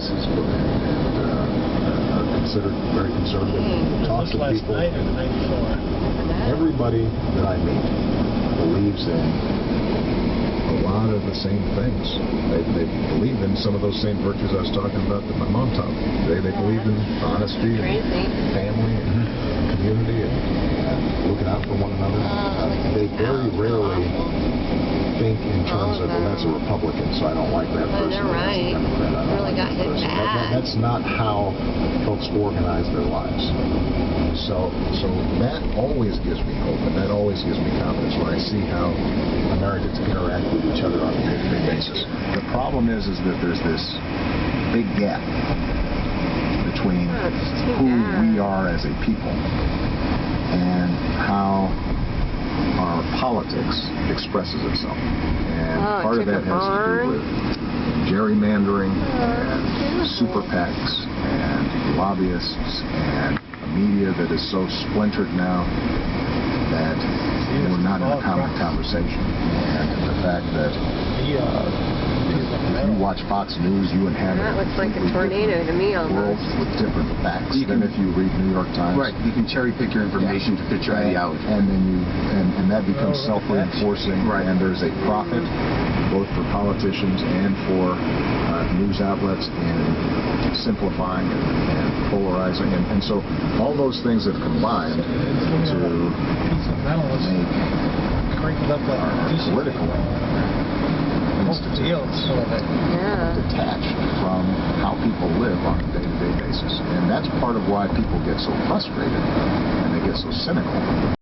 places and are considered very conservative. Talk to last people. night or the night before? Everybody that I meet believes in a lot of the same things. They believe in some of those same virtues I was talking about that my mom taught me. They believe in honesty and family and community and looking out for one another. They very rarely think in terms of, well, that's a Republican, so I don't like that person. They're right. Really got hit bad. That's not how folks organize their lives. So that always gives me hope, and that always gives me confidence when I see how Americans interact with each other on a day-to-day basis. The problem is that there's this big gap between who we are as a people and how our politics expresses itself. And part of that has to do with gerrymandering and super PACs and lobbyists and a media that is so splintered now that we're not in a common conversation. And the fact that if you watch Fox News, you inhabit that looks like a tornado to me almost. World with different facts than if you read New York Times. Right, you can cherry pick your information to fit your ideology. And then and that becomes self-reinforcing. Right. And there's a profit both for politicians and for news outlets in simplifying and polarizing. And so all those things have combined to make our political institutions detached from how people live on a day-to-day basis. And that's part of why people get so frustrated and they get so cynical.